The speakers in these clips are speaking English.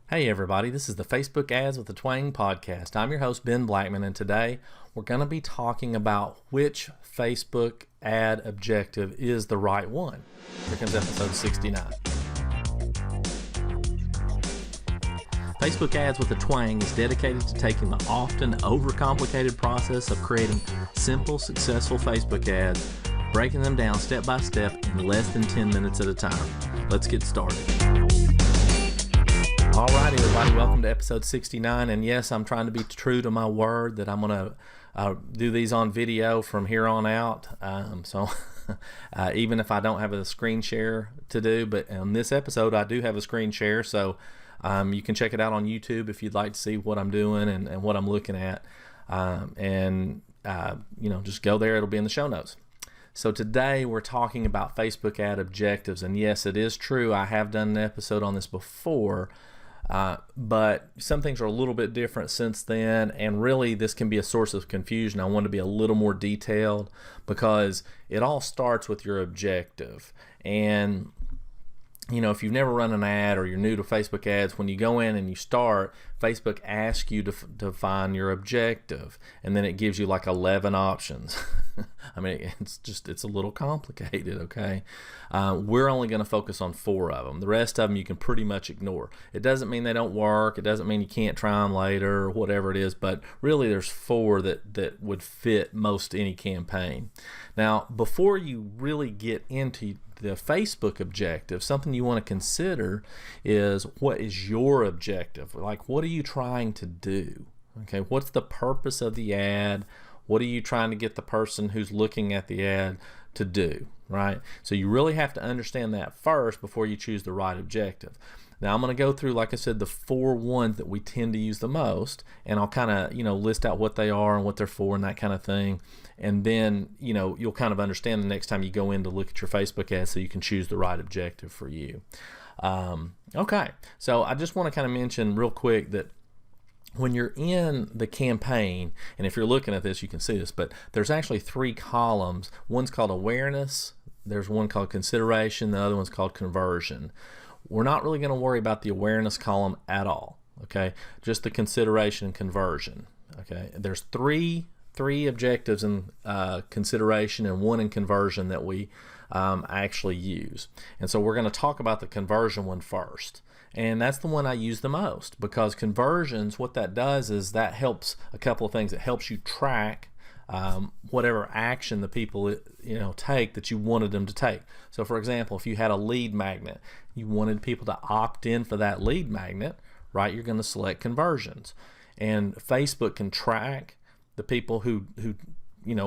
Hey everybody, this is the Facebook Ads with the Twang podcast. I'm your host, Ben Blackman, and today we're going to be talking about which Facebook ad objective is the right one. Here comes episode 69. Facebook Ads with the Twang is dedicated to taking the often overcomplicated process of creating simple, successful Facebook ads, breaking them down step by step in less than 10 minutes at a time. Let's get started. All right, everybody, welcome to episode 69. And yes, I'm trying to be true to my word that I'm going to do these on video from here on out. Even if I don't have a screen share to do, but on this episode, I do have a screen share. So you can check it out on YouTube if you'd like to see what I'm doing and what I'm looking at. Just go there. It'll be in the show notes. So today we're talking about Facebook ad objectives. And yes, it is true. I have done an episode on this before. But some things are a little bit different since then, and really this can be a source of confusion. I want to be a little more detailed because it all starts with your objective. And if you've never run an ad or you're new to Facebook ads, when you go in and you start, Facebook asks you to define your objective, and then it gives you like 11 options. I mean, it's a little complicated, okay? We're only going to focus on 4 of them. The rest of them you can pretty much ignore. It doesn't mean they don't work. It doesn't mean you can't try them later or whatever it is, but really there's 4 that would fit most any campaign. Now, before you really get into the Facebook objective, something you want to consider is, what is your objective? Like, what are you trying to do? Okay, what's the purpose of the ad? What are you trying to get the person who's looking at the ad to do, right? So you really have to understand that first before you choose the right objective. Now I'm going to go through, like I said, the 4 ones that we tend to use the most, and I'll kind of, list out what they are and what they're for and that kind of thing. And then, you'll kind of understand the next time you go in to look at your Facebook ad so you can choose the right objective for you. Okay, so I just want to kind of mention real quick that when you're in the campaign, and if you're looking at this, you can see this, but there's actually 3 columns. One's called awareness, there's one called consideration, the other one's called conversion. We're not really going to worry about the awareness column at all, okay? Just the consideration and conversion, okay? There's three objectives in consideration and 1 in conversion that we actually use. And so we're going to talk about the conversion one first. And that's the one I use the most, because conversions, what that does is that helps a couple of things. It helps you track whatever action the people take that you wanted them to take. So for example, if you had a lead magnet, you wanted people to opt in for that lead magnet, right? You're going to select conversions, and Facebook can track the people who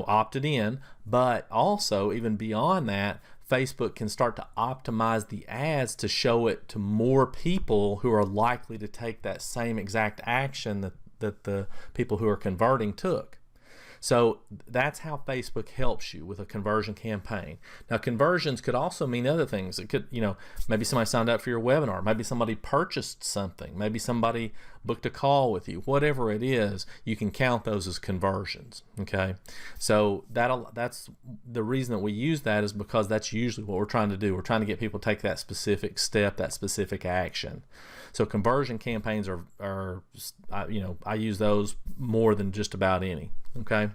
opted in, but also even beyond that, Facebook can start to optimize the ads to show it to more people who are likely to take that same exact action that the people who are converting took. So that's how Facebook helps you with a conversion campaign. Now, conversions could also mean other things. It could, maybe somebody signed up for your webinar, maybe somebody purchased something, maybe somebody booked a call with you. Whatever it is, you can count those as conversions, okay? So that's the reason that we use that, is because that's usually what we're trying to do. We're trying to get people to take that specific step, that specific action. So conversion campaigns are I use those more than just about any. Okay.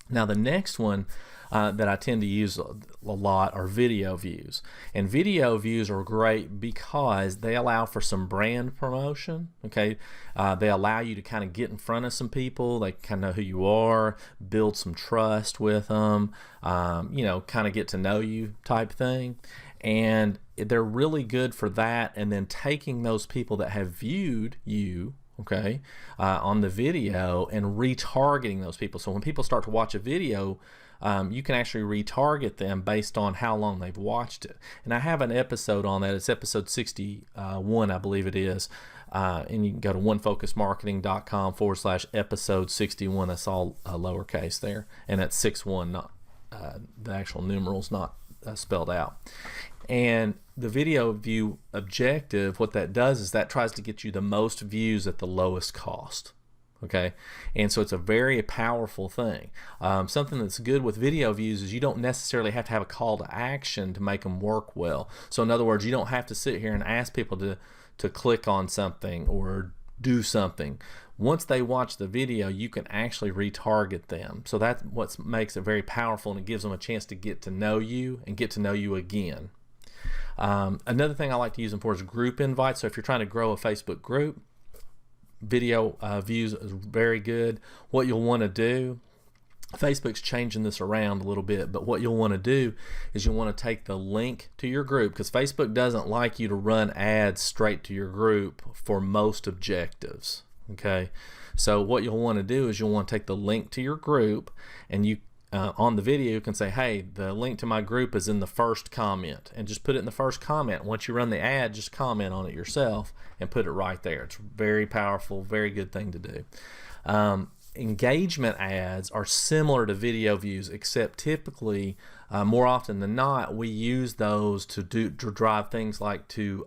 Now the next one that I tend to use a lot are video views, and video views are great because they allow for some brand promotion. Okay, they allow you to kind of get in front of some people. They kind of know who you are, build some trust with them, kind of get to know you type thing. And they're really good for that, and then taking those people that have viewed you, okay, on the video, and retargeting those people. So when people start to watch a video, you can actually retarget them based on how long they've watched it. And I have an episode on that. It's episode 61, I believe it is. And you can go to onefocusmarketing.com/episode 61. That's all lowercase there, and that's 61, not the actual numerals, not spelled out. And the video view objective, what that does is that tries to get you the most views at the lowest cost. Okay, and so it's a very powerful thing. Something that's good with video views is you don't necessarily have to have a call to action to make them work well. So in other words, you don't have to sit here and ask people to click on something or do something. Once they watch the video, you can actually retarget them. So that's what makes it very powerful, and it gives them a chance to get to know you and get to know you again. Another thing I like to use them for is group invites. So if you're trying to grow a Facebook group, video views is very good. What you'll want to do, Facebook's changing this around a little bit, but what you'll want to do is you'll want to take the link to your group, because Facebook doesn't like you to run ads straight to your group for most objectives. Okay, so what you'll want to do is you'll want to take the link to your group, and you on the video you can say, hey, the link to my group is in the first comment, and just put it in the first comment. Once you run the ad, just comment on it yourself and put it right there. It's very powerful, very good thing to do. Engagement ads are similar to video views, except typically, more often than not, we use those to drive things like to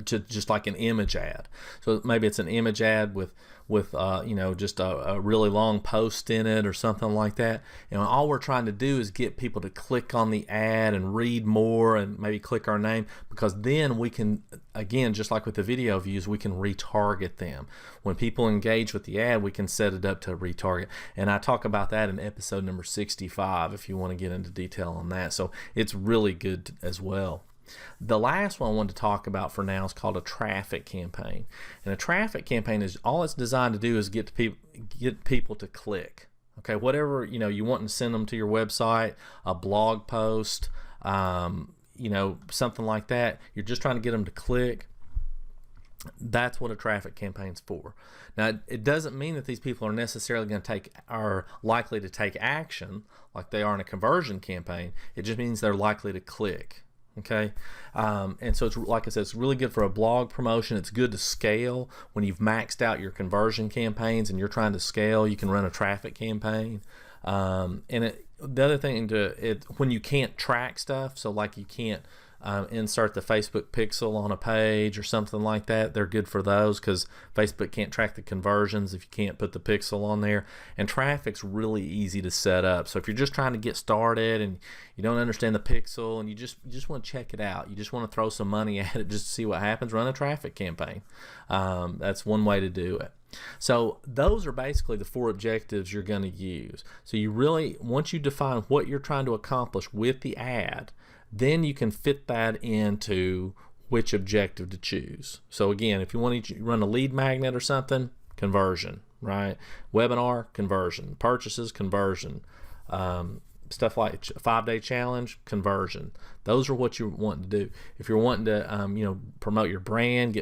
just like an image ad. So maybe it's an image ad with just a really long post in it or something like that. And all we're trying to do is get people to click on the ad and read more and maybe click our name, because then we can, again, just like with the video views, we can retarget them. When people engage with the ad, we can set it up to retarget. And I talk about that in episode number 65 if you want to get into detail on that. So it's really good as well. The last one I wanted to talk about for now is called a traffic campaign. And a traffic campaign is all it's designed to do is get people to click. Okay, whatever you want to send them to your website, a blog post, something like that. You're just trying to get them to click. That's what a traffic campaign's for. Now, it doesn't mean that these people are necessarily are likely to take action like they are in a conversion campaign. It just means they're likely to click. Okay, and so it's, like I said, it's really good for a blog promotion. It's good to scale when you've maxed out your conversion campaigns and you're trying to scale. You can run a traffic campaign, the other thing when you can't track stuff, so like you can't insert the Facebook pixel on a page or something like that, they're good for those, because Facebook can't track the conversions if you can't put the pixel on there. And traffic's really easy to set up. So if you're just trying to get started and you don't understand the pixel and you just want to check it out, you just want to throw some money at it just to see what happens, run a traffic campaign. That's one way to do it. So those are basically the 4 objectives you're going to use. So you really, once you define what you're trying to accomplish with the ad, then you can fit that into which objective to choose. So again, if you want to run a lead magnet or something, conversion, right? Webinar, conversion. Purchases, conversion. Stuff like 5-day challenge, conversion. Those are what you want to do. If you're wanting to promote your brand,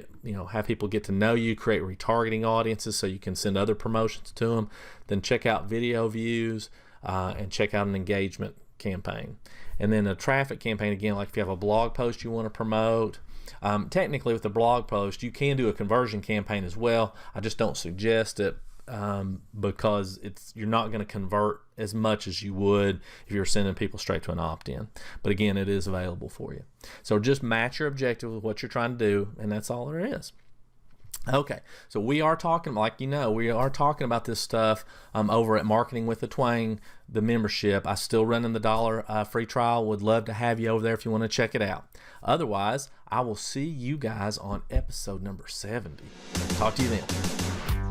have people get to know you, create retargeting audiences so you can send other promotions to them, then check out video views and check out an engagement campaign. And then a traffic campaign, again, like if you have a blog post you want to promote, technically with the blog post you can do a conversion campaign as well. I just don't suggest it because you're not going to convert as much as you would if you're sending people straight to an opt-in. But again, it is available for you. So just match your objective with what you're trying to do, and that's all there is. Okay, so we are talking, we are talking about this stuff over at Marketing with the Twang, the membership. I still running the $1 free trial. Would love to have you over there if you want to check it out. Otherwise, I will see you guys on episode number 70. Talk to you then.